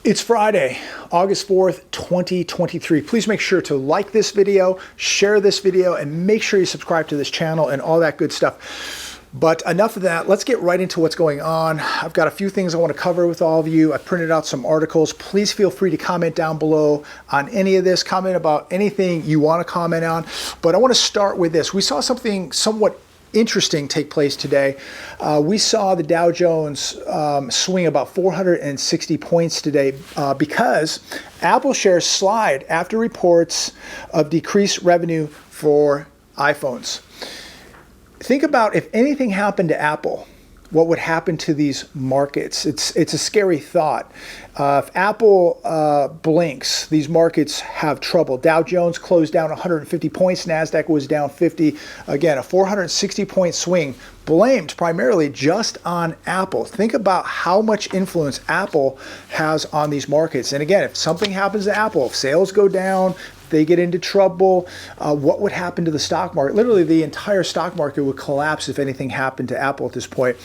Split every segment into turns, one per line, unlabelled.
It's Friday, August 4th, 2023. Please make sure to like this video, share this video, and make sure you subscribe to this channel and all that good stuff. But enough of that. Let's get right into what's going on. I've got a few things I want to cover with all of you. I printed out some articles. Please feel free to comment down below on any of this. Comment about anything you want to comment on. But I want to start with this. We saw something somewhat interesting take place today. We saw the Dow Jones swing about 460 points today because Apple shares slide after reports of decreased revenue for iPhones. Think about if anything happened to Apple, what would happen to these markets? It's a scary thought. If Apple blinks, these markets have trouble. Dow Jones closed down 150 points. NASDAQ was down 50. Again, a 460 point swing blamed primarily just on Apple. Think about how much influence Apple has on these markets. And again, if something happens to Apple, if sales go down, they get into trouble, what would happen to the stock market? Literally, the entire stock market would collapse if anything happened to Apple at this point.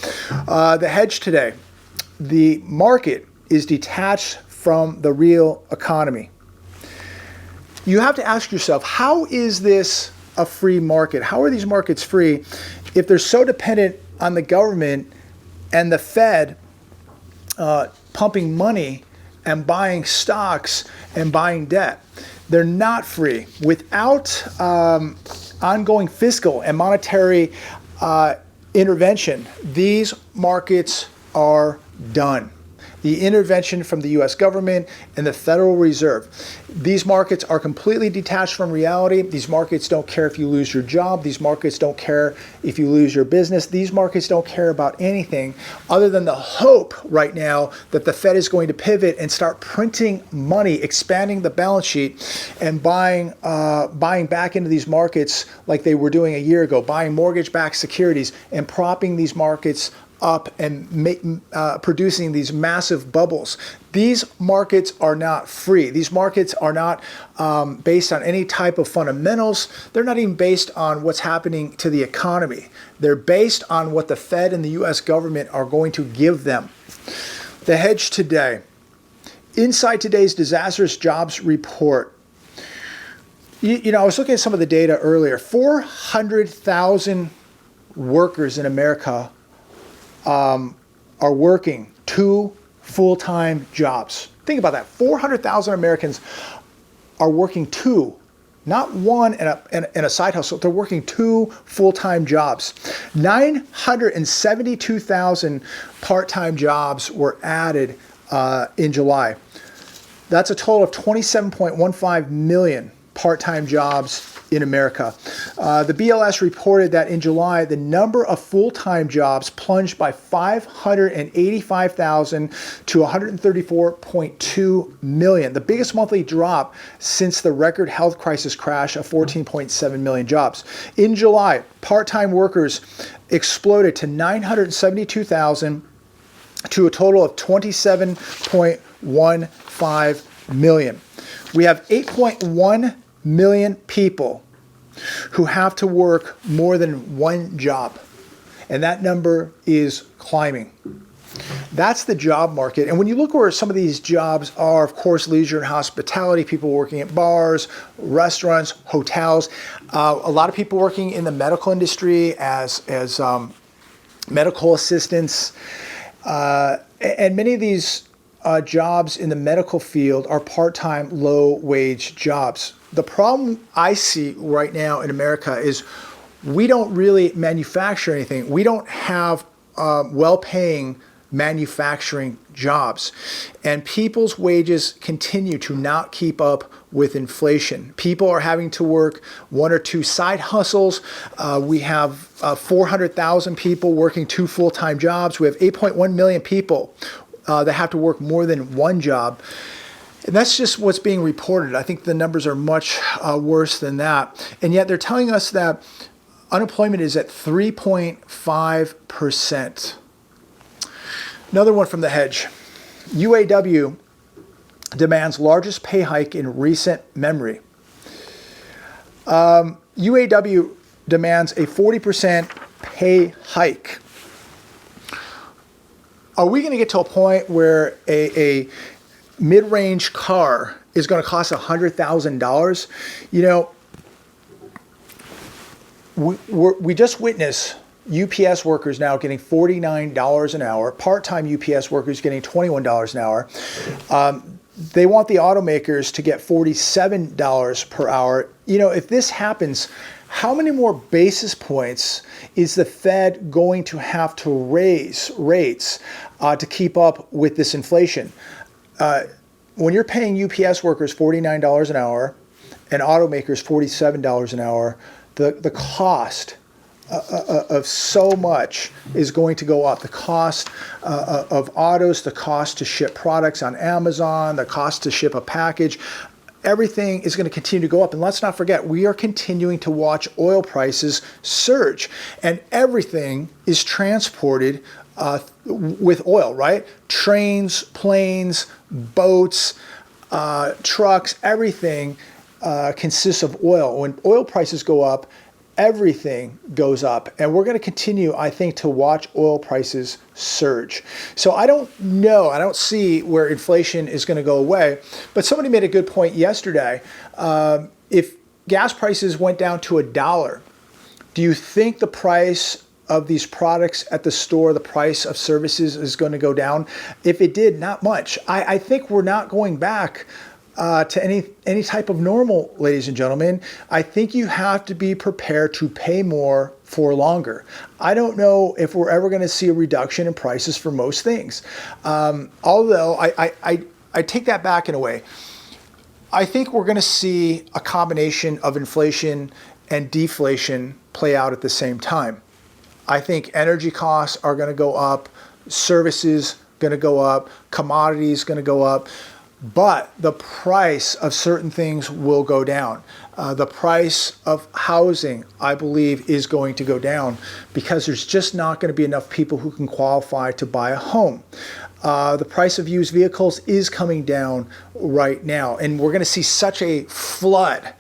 The hedge today, the market is detached from the real economy. You have to ask yourself, how is this a free market? How are these markets free if they're so dependent on the government and the Fed pumping money and buying stocks and buying debt? They're not free. Without ongoing fiscal and monetary intervention, these markets are done. The intervention from the US government and the Federal Reserve. These markets are completely detached from reality. These markets don't care if you lose your job. These markets don't care if you lose your business. These markets don't care about anything other than the hope right now that the Fed is going to pivot and start printing money, expanding the balance sheet, and buying back into these markets like they were doing a year ago, buying mortgage-backed securities and propping these markets up and producing these massive bubbles. These markets are not free. These markets are not based on any type of fundamentals. They're not even based on what's happening to the economy. They're based on what the Fed and the US government are going to give them. The hedge today. Inside today's disastrous jobs report, you know, I was looking at some of the data earlier. 400,000 workers in America are working 2 full-time jobs. Think about that. 400,000 Americans are working 2, not 1 and a side hustle. They're working 2 full-time jobs. 972,000 part-time jobs were added in July. That's a total of 27.15 million part-time jobs in America. The BLS reported that in July, the number of full-time jobs plunged by 585,000 to 134.2 million, the biggest monthly drop since the record health crisis crash of 14.7 million jobs. In July, part-time workers exploded to 972,000 to a total of 27.15 million. We have 8.1 million people who have to work more than 1 job, and that number is climbing. That's the job market. And when you look where some of these jobs are, of course, leisure and hospitality, people working at bars, restaurants, hotels, a lot of people working in the medical industry as medical assistants, and many of these jobs in the medical field are part-time, low-wage jobs. The problem I see right now in America is we don't really manufacture anything. We don't have well-paying manufacturing jobs. And people's wages continue to not keep up with inflation. People are having to work 1 or 2 side hustles. We have 400,000 people working 2 full-time jobs. We have 8.1 million people that have to work more than 1 job. And that's just what's being reported. I think the numbers are much worse than that. And yet they're telling us that unemployment is at 3.5%. Another one from the hedge. UAW demands largest pay hike in recent memory. UAW demands a 40% pay hike. Are we going to get to a point where a mid-range car is going to cost $100,000, you know, we just witnessed UPS workers now getting $49 an hour, part-time UPS workers getting $21 an hour. They want the automakers to get $47 per hour. You know, if this happens, how many more basis points is the Fed going to have to raise rates to keep up with this inflation? When you're paying UPS workers $49 an hour and automakers $47 an hour, the cost of so much is going to go up. The cost of autos, the cost to ship products on Amazon, the cost to ship a package, everything is going to continue to go up. And let's not forget, we are continuing to watch oil prices surge, and everything is transported with oil, right? Trains, planes, boats, trucks, everything consists of oil. When oil prices go up, everything goes up, and we're going to continue, I think, to watch oil prices surge. So I don't know, I don't see where inflation is going to go away, but somebody made a good point yesterday. If gas prices went down to $1, do you think the price of these products at the store, the price of services is going to go down? If it did, not much. I think we're not going back to any type of normal, ladies and gentlemen. I think you have to be prepared to pay more for longer. I don't know if we're ever going to see a reduction in prices for most things. Although I take that back in a way. I think we're going to see a combination of inflation and deflation play out at the same time. I think energy costs are going to go up, services going to go up, commodities going to go up. But the price of certain things will go down. The price of housing, I believe, is going to go down because there's just not going to be enough people who can qualify to buy a home. The price of used vehicles is coming down right now, and we're going to see such a flood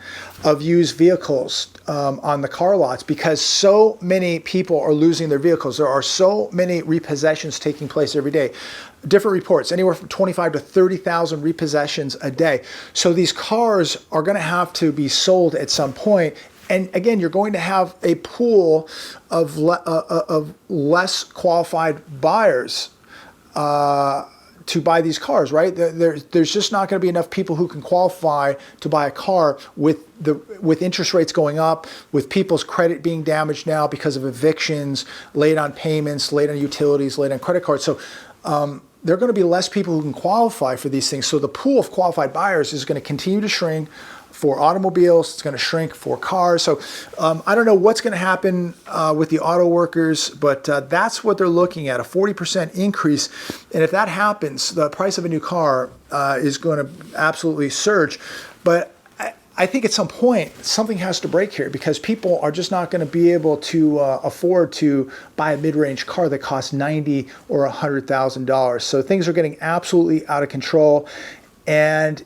of used vehicles on the car lots because so many people are losing their vehicles. There are so many repossessions taking place every day. Different reports, anywhere from 25 to 30,000 repossessions a day. So these cars are going to have to be sold at some point. And again, you're going to have a pool of less qualified buyers to buy these cars, right? There's just not going to be enough people who can qualify to buy a car with interest rates going up, with people's credit being damaged now because of evictions, late on payments, late on utilities, late on credit cards. So there are going to be less people who can qualify for these things. So the pool of qualified buyers is going to continue to shrink for automobiles. It's going to shrink for cars. So I don't know what's going to happen with the auto workers, but that's what they're looking at, a 40% increase. And if that happens, the price of a new car is going to absolutely surge. But I think at some point, something has to break here because people are just not going to be able to afford to buy a mid-range car that costs $90,000 or $100,000. So things are getting absolutely out of control, and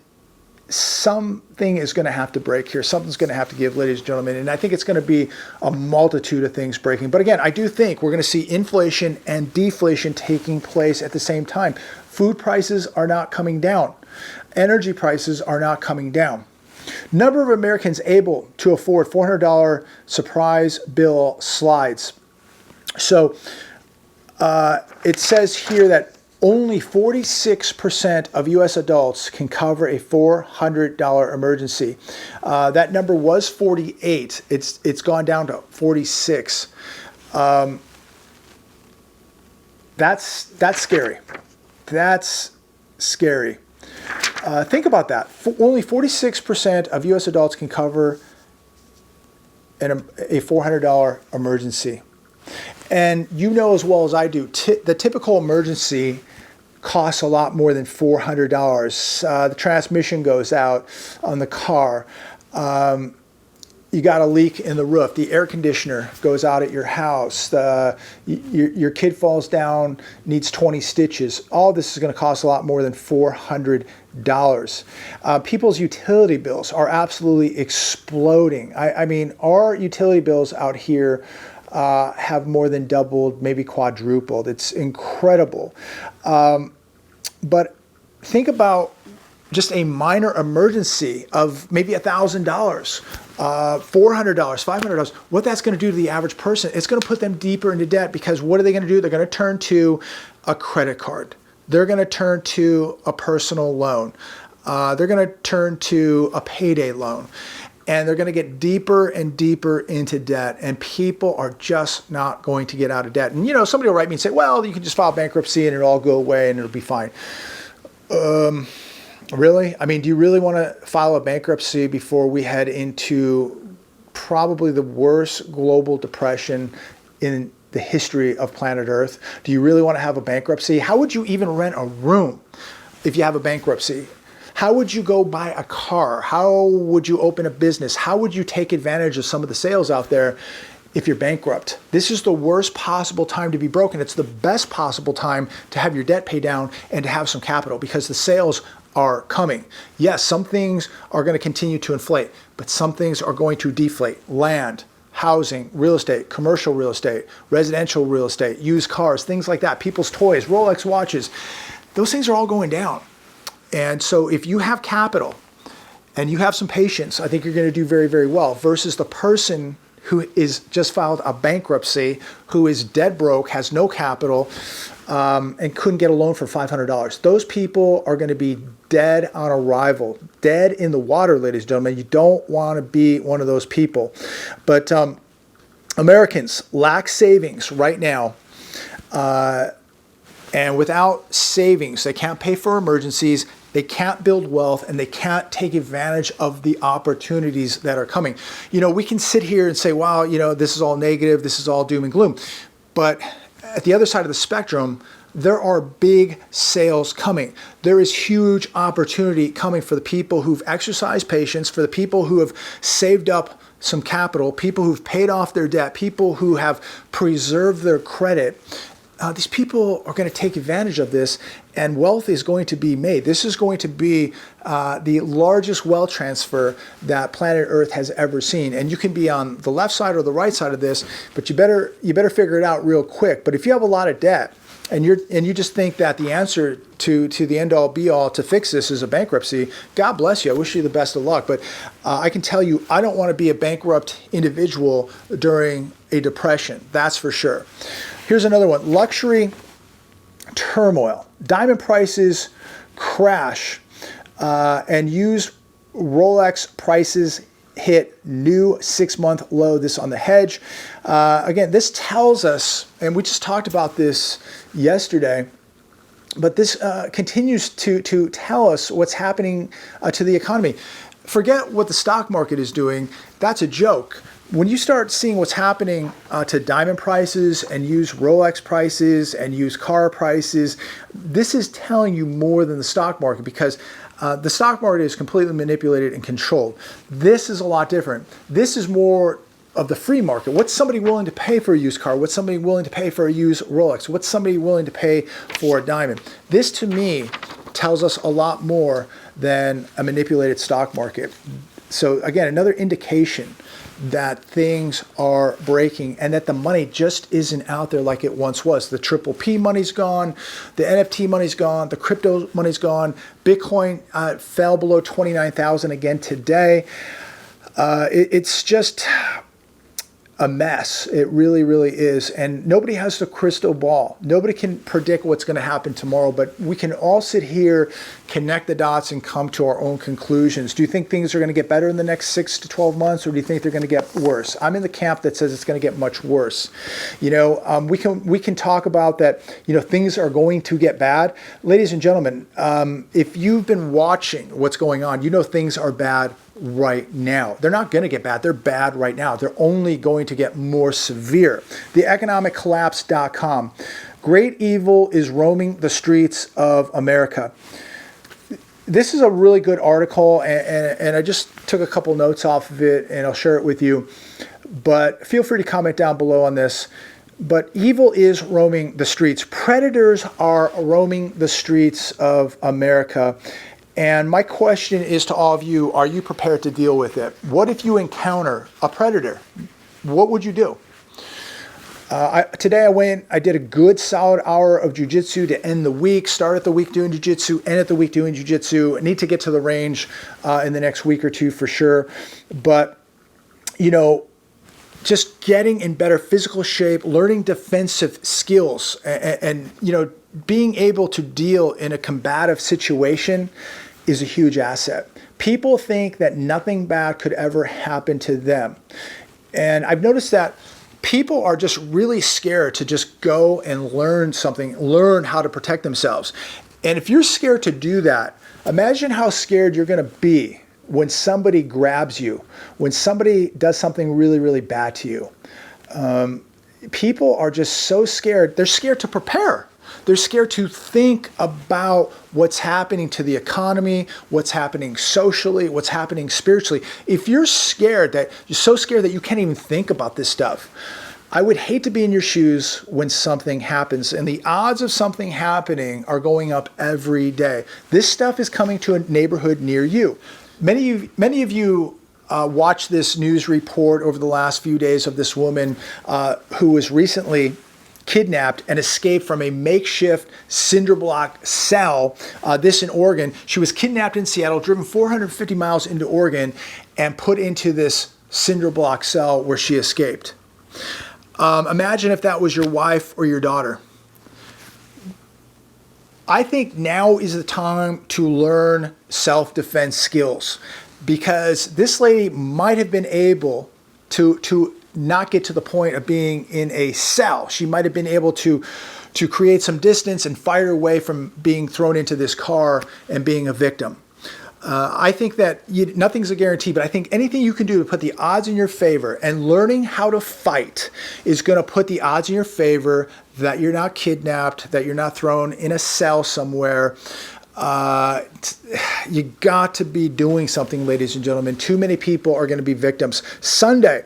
something is going to have to break here. Something's going to have to give, ladies and gentlemen, and I think it's going to be a multitude of things breaking. But again, I do think we're going to see inflation and deflation taking place at the same time. Food prices are not coming down. Energy prices are not coming down. Number of Americans able to afford $400 surprise bill slides. So it says here that only 46% of U.S. adults can cover a $400 emergency. That number was 48. It's gone down to 46. That's scary. That's scary. Think about that. Only 46% of U.S. adults can cover a $400 emergency. And you know as well as I do, the typical emergency costs a lot more than $400. The transmission goes out on the car. You got a leak in the roof. The air conditioner goes out at your house. Your kid falls down, needs 20 stitches. All this is going to cost a lot more than $400. People's utility bills are absolutely exploding. I mean, our utility bills out here have more than doubled, maybe quadrupled. It's incredible. But think about just a minor emergency of maybe $1,000, $400, $500, what that's going to do to the average person, it's going to put them deeper into debt, because what are they going to do? They're going to turn to a credit card. They're going to turn to a personal loan. They're going to turn to a payday loan. And they're going to get deeper and deeper into debt, and people are just not going to get out of debt. And, you know, somebody will write me and say, well, you can just file bankruptcy and it'll all go away and it'll be fine. Really? I mean, do you really want to file a bankruptcy before we head into probably the worst global depression in the history of planet Earth? Do you really want to have a bankruptcy? How would you even rent a room if you have a bankruptcy? How would you go buy a car? How would you open a business? How would you take advantage of some of the sales out there if you're bankrupt? This is the worst possible time to be broken. It's the best possible time to have your debt paid down and to have some capital, because the sales are coming. Yes, some things are going to continue to inflate, but some things are going to deflate. Land, housing, real estate, commercial real estate, residential real estate, used cars, things like that, people's toys, Rolex watches, those things are all going down. And so if you have capital and you have some patience, I think you're going to do very, very well, versus the person who is just filed a bankruptcy, who is dead broke, has no capital, and couldn't get a loan for $500. Those people are going to be dead on arrival, dead in the water, ladies and gentlemen. You don't want to be one of those people. But Americans lack savings right now. And without savings, they can't pay for emergencies, they can't build wealth, and they can't take advantage of the opportunities that are coming. You know, we can sit here and say, wow, you know, this is all negative, this is all doom and gloom. But at the other side of the spectrum, there are big sales coming. There is huge opportunity coming for the people who've exercised patience, for the people who have saved up some capital, people who've paid off their debt, people who have preserved their credit. These people are going to take advantage of this, and wealth is going to be made. This is going to be the largest wealth transfer that planet Earth has ever seen. And you can be on the left side or the right side of this, but you better figure it out real quick. But if you have a lot of debt, and you just think that the answer to the end all be all to fix this is a bankruptcy, God bless you. I wish you the best of luck. But I can tell you, I don't want to be a bankrupt individual during a depression. That's for sure. Here's another one. Luxury turmoil. Diamond prices crash, and used Rolex prices hit new 6-month low. This on the hedge. Again, this tells us, and we just talked about this yesterday, but this continues to tell us what's happening to the economy. Forget what the stock market is doing. That's a joke. When you start seeing what's happening to diamond prices and used Rolex prices and used car prices, this is telling you more than the stock market, because the stock market is completely manipulated and controlled. This is a lot different. This is more of the free market. What's somebody willing to pay for a used car? What's somebody willing to pay for a used Rolex? What's somebody willing to pay for a diamond? This, to me, tells us a lot more than a manipulated stock market. So again, another indication that things are breaking and that the money just isn't out there like it once was. The triple P money's gone, the NFT money's gone, the crypto money's gone. Bitcoin fell below 29,000 again today. It's just a mess. It really, really is. And nobody has the crystal ball. Nobody can predict what's going to happen tomorrow, but we can all sit here, connect the dots, and come to our own conclusions. Do you think things are going to get better in the next 6 to 12 months, or do you think they're going to get worse? I'm in the camp that says it's going to get much worse. You know, we can talk about that, you know, things are going to get bad. Ladies and gentlemen, if you've been watching what's going on, you know things are bad right now. They're not going to get bad. They're bad right now. They're only going to get more severe. TheEconomicCollapse.com. Great evil is roaming the streets of America. This is a really good article, and I just took a couple notes off of it, and I'll share it with you. But feel free to comment down below on this. But evil is roaming the streets. Predators are roaming the streets of America. And my question is to all of you, are you prepared to deal with it? What if you encounter a predator? What would you do? Today I did a good solid hour of jiu-jitsu to end the week. Started the week doing jiu-jitsu, ended the week doing jiu-jitsu. I need to get to the range in the next week or two for sure. But, you know, just getting in better physical shape, learning defensive skills, and you know, being able to deal in a combative situation is a huge asset. People think that nothing bad could ever happen to them. And I've noticed that people are just really scared to just go and learn something, learn how to protect themselves. And if you're scared to do that, imagine how scared you're going to be when somebody grabs you, when somebody does something really, really bad to you. People are just so scared. They're scared to prepare. They're scared to think about what's happening to the economy, what's happening socially, what's happening spiritually. If you're scared, that you're so scared that you can't even think about this stuff, I would hate to be in your shoes when something happens. And the odds of something happening are going up every day. This stuff is coming to a neighborhood near you. Many of you watched this news report over the last few days of this woman who was recently kidnapped and escaped from a makeshift cinder block cell, this in Oregon. She was kidnapped in Seattle, driven 450 miles into Oregon, and put into this cinder block cell where she escaped. Imagine if that was your wife or your daughter. I think now is the time to learn self-defense skills, because this lady might have been able to not get to the point of being in a cell. She might have been able to create some distance and fight her way from being thrown into this car and being a victim. I think that nothing's a guarantee, but I think anything you can do to put the odds in your favor, and learning how to fight is going to put the odds in your favor that you're not kidnapped, that you're not thrown in a cell somewhere. You got to be doing something, ladies and gentlemen. Too many people are going to be victims. Sunday,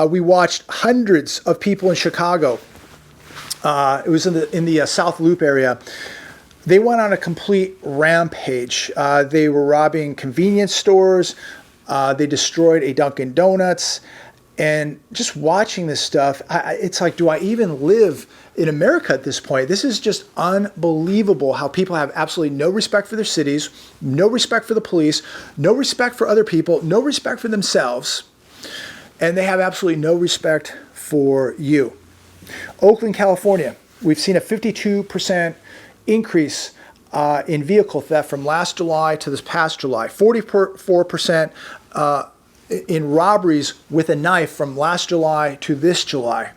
we watched hundreds of people in Chicago. It was in the South Loop area. They went on a complete rampage. They were robbing convenience stores. They destroyed a Dunkin' Donuts. And just watching this stuff, it's like, do I even live in America at this point? This is just unbelievable how people have absolutely no respect for their cities, no respect for the police, no respect for other people, no respect for themselves, and they have absolutely no respect for you. Oakland, California, we've seen a 52% increase in vehicle theft from last July to this past July, 44% in robberies with a knife from last July to this July.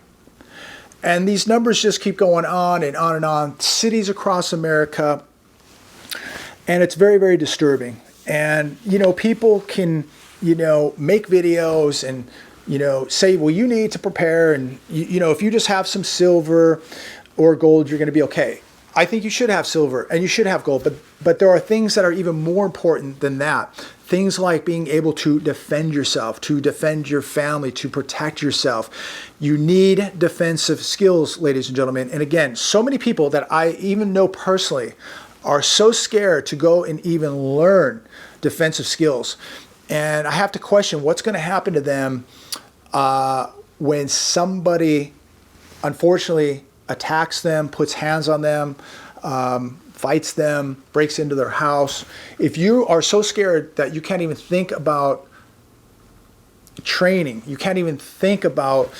And these numbers just keep going on and on and on. Cities across America. And it's very, very disturbing. And, you know, people can, you know, make videos and, you know, say, well, you need to prepare. And, you know, if you just have some silver or gold, you're going to be okay. I think you should have silver and you should have gold. But there are things that are even more important than that. Things like being able to defend yourself, to defend your family, to protect yourself. You need defensive skills, ladies and gentlemen. And again, so many people that I even know personally are so scared to go and even learn defensive skills. And I have to question what's going to happen to them when somebody, unfortunately, attacks them, puts hands on them, fights them, breaks into their house. If you are so scared that you can't even think about training, you can't even think about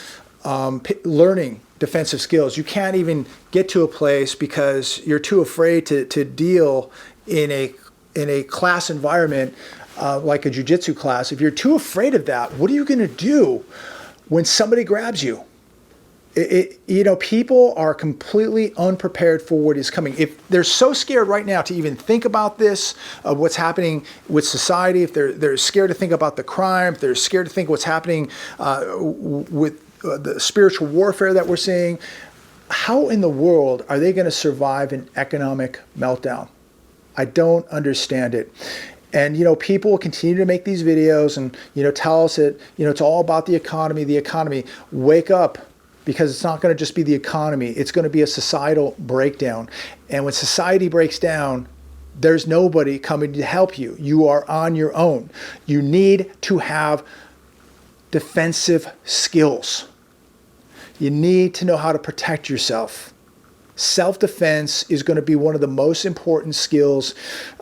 learning defensive skills, you can't even get to a place because you're too afraid to deal in a class environment like a jiu-jitsu class. If you're too afraid of that, what are you going to do when somebody grabs you? You know, people are completely unprepared for what is coming. If they're so scared right now to even think about this, what's happening with society, if they're scared to think about the crime, if they're scared to think what's happening with the spiritual warfare that we're seeing, how in the world are they going to survive an economic meltdown? I don't understand it. And, you know, people will continue to make these videos and, you know, tell us that, you know, it's all about the economy, the economy. Wake up. Because it's not going to just be the economy. It's going to be a societal breakdown. And when society breaks down, there's nobody coming to help you. You are on your own. You need to have defensive skills. You need to know how to protect yourself. Self-defense is going to be one of the most important skills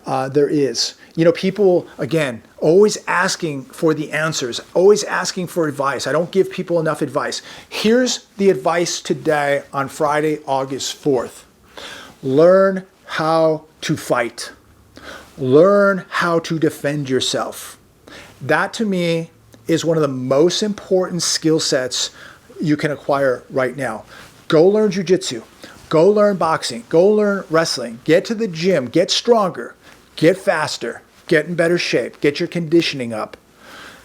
there is. You know, people, again, always asking for the answers, always asking for advice. I don't give people enough advice. Here's the advice today on Friday, August 4th. Learn how to fight. Learn how to defend yourself. That, to me, is one of the most important skill sets you can acquire right now. Go learn jiu-jitsu. Go learn boxing. Go learn wrestling. Get to the gym. Get stronger. Get faster. Get in better shape. Get your conditioning up.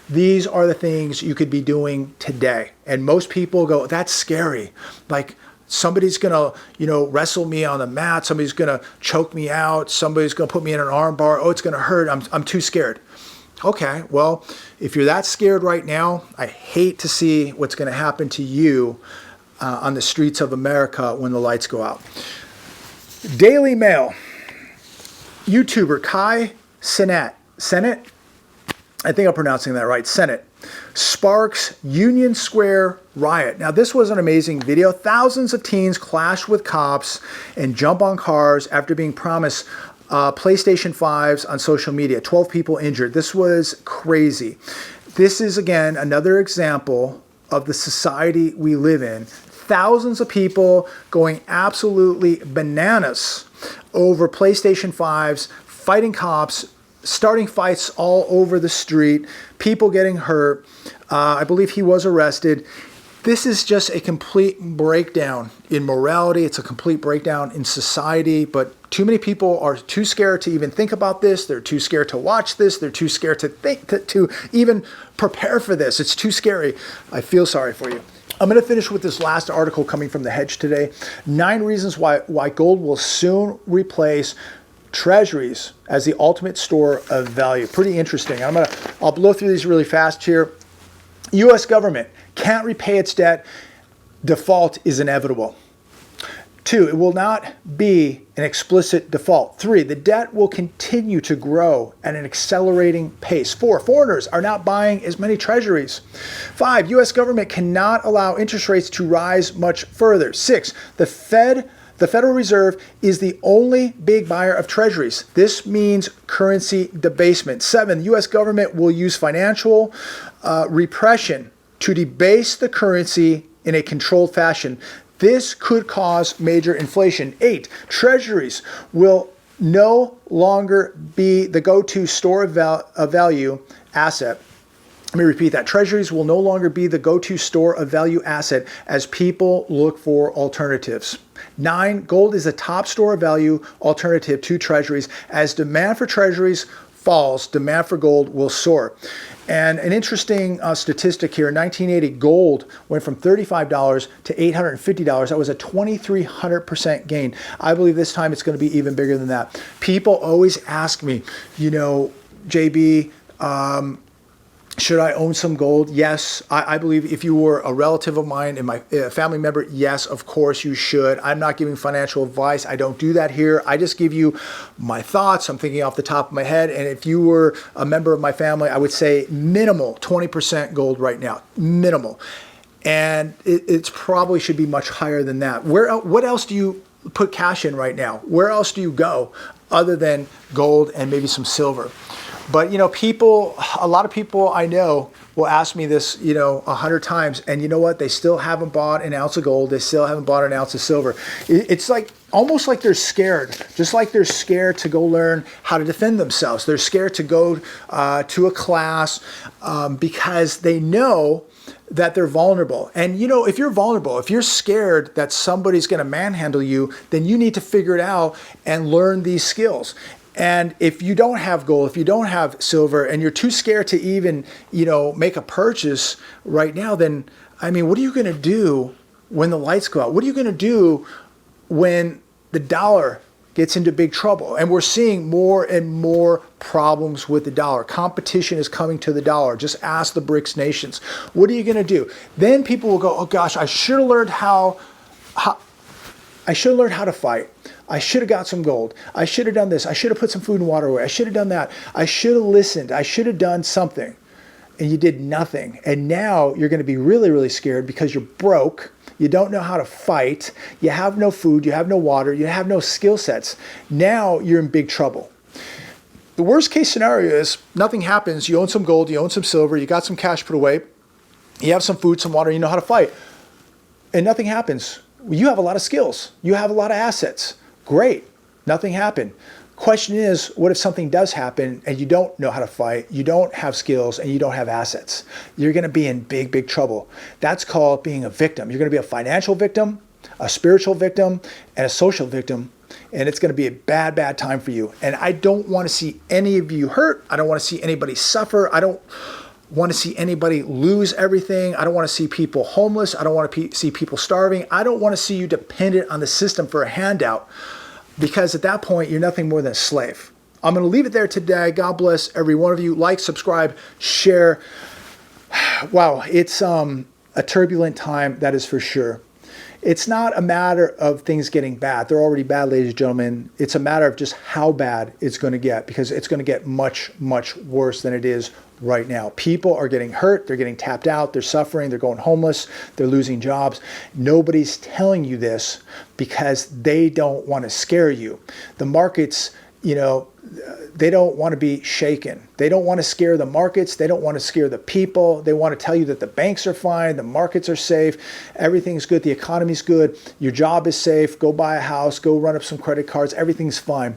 These are the things you could be doing today. And most people go, that's scary. Like, somebody's going to, you know, wrestle me on the mat. Somebody's going to choke me out. Somebody's going to put me in an arm bar. Oh, it's going to hurt. I'm too scared. Okay, well, if you're that scared right now, I hate to see what's going to happen to you on the streets of America when the lights go out. Daily Mail. YouTuber Kai Cenat, I think I'm pronouncing that right, Cenat, sparks Union Square riot. Now, this was an amazing video. Thousands of teens clash with cops and jump on cars after being promised PlayStation 5s on social media. 12 people injured. This was crazy. This is, again, another example of the society we live in. Thousands of people going absolutely bananas over PlayStation 5s, fighting cops, starting fights all over the street, people getting hurt. I believe he was arrested. This is just a complete breakdown in morality. It's a complete breakdown in society, but too many people are too scared to even think about this. They're too scared to watch this. They're too scared to think, to even prepare for this. It's too scary. I feel sorry for you. I'm going to finish with this last article coming from The Hedge today. 9 reasons why gold will soon replace treasuries as the ultimate store of value. Pretty interesting. I'll blow through these really fast here. U.S. government can't repay its debt. Default is inevitable. 2, it will not be an explicit default. 3, the debt will continue to grow at an accelerating pace. 4, foreigners are not buying as many treasuries. 5, U.S. government cannot allow interest rates to rise much further. 6, the Federal Reserve is the only big buyer of treasuries. This means currency debasement. 7, the U.S. government will use financial repression to debase the currency in a controlled fashion. This could cause major inflation. 8, treasuries will no longer be the go-to store of value asset. Let me repeat that. Treasuries will no longer be the go-to store of value asset as people look for alternatives. 9, gold is a top store of value alternative to treasuries. As demand for treasuries falls, demand for gold will soar. And an interesting statistic here, in 1980, gold went from $35 to $850. That was a 2,300% gain. I believe this time it's going to be even bigger than that. People always ask me, you know, JB, should I own some gold? Yes, I believe if you were a relative of mine and my family member, yes, of course you should. I'm not giving financial advice. I don't do that here. I just give you my thoughts. I'm thinking off the top of my head. And if you were a member of my family, I would say minimal 20% gold right now, minimal. And it probably should be much higher than that. What else do you put cash in right now? Where else do you go other than gold and maybe some silver? But, you know, a lot of people I know will ask me this, you know, 100 times. And you know what? They still haven't bought an ounce of gold. They still haven't bought an ounce of silver. It's like almost like they're scared, just like they're scared to go learn how to defend themselves. They're scared to go to a class because they know that they're vulnerable. And, you know, if you're vulnerable, if you're scared that somebody's going to manhandle you, then you need to figure it out and learn these skills. And if you don't have gold, if you don't have silver, and you're too scared to even, you know, make a purchase right now, then, I mean, what are you going to do when the lights go out? What are you going to do when the dollar gets into big trouble? And we're seeing more and more problems with the dollar. Competition is coming to the dollar. Just ask the BRICS nations. What are you going to do? Then people will go, oh gosh, I should have learned how to fight. I should have got some gold. I should have done this. I should have put some food and water away. I should have done that. I should have listened. I should have done something. and you did nothing. And now you're going to be really, really scared because you're broke. You don't know how to fight. You have no food. You have no water. You have no skill sets. Now you're in big trouble. The worst case scenario is nothing happens. You own some gold. You own some silver. You got some cash put away. You have some food, some water. You know how to fight. And nothing happens. You have a lot of skills. You have a lot of assets. Great. Nothing happened. Question is, what if something does happen and you don't know how to fight, you don't have skills, and you don't have assets? You're going to be in big, big trouble. That's called being a victim. You're going to be a financial victim, a spiritual victim, and a social victim. And it's going to be a bad, bad time for you. And I don't want to see any of you hurt. I don't want to see anybody suffer. I don't want to see anybody lose everything. I don't want to see people homeless. I don't want to see people starving. I don't want to see you dependent on the system for a handout, because at that point, you're nothing more than a slave. I'm going to leave it there today. God bless every one of you. Like, subscribe, share. Wow, it's a turbulent time, that is for sure. It's not a matter of things getting bad. They're already bad, ladies and gentlemen. It's a matter of just how bad it's going to get, because it's going to get much, much worse than it is right now. People are getting hurt. They're getting tapped out. They're suffering. They're going homeless. They're losing jobs. Nobody's telling you this because they don't want to scare you. The markets, you know, they don't want to be shaken. They don't want to scare the markets. They don't want to scare the people. They want to tell you that the banks are fine, the markets are safe, everything's good, the economy's good, your job is safe, go buy a house, go run up some credit cards, everything's fine.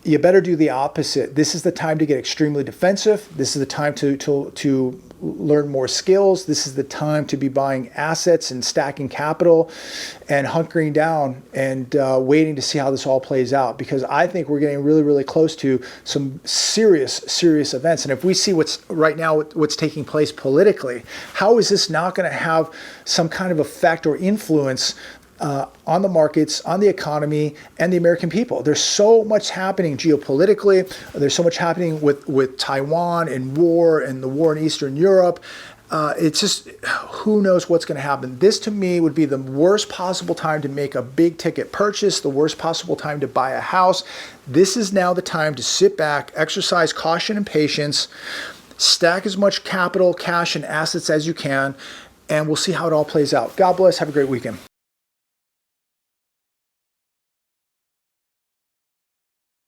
You better do the opposite. This is the time to get extremely defensive. This is the time to learn more skills. This is the time to be buying assets and stacking capital and hunkering down and waiting to see how this all plays out, because I think we're getting really, really close to some serious, serious events. And if we see what's right now, what's taking place politically, how is this not going to have some kind of effect or influence on the markets, on the economy, and the American people? There's so much happening geopolitically. There's so much happening with Taiwan and war and the war in Eastern Europe. It's just, who knows what's going to happen. This, to me, would be the worst possible time to make a big ticket purchase, the worst possible time to buy a house. This is now the time to sit back, exercise caution and patience, stack as much capital, cash, and assets as you can, and we'll see how it all plays out. God bless. Have a great weekend.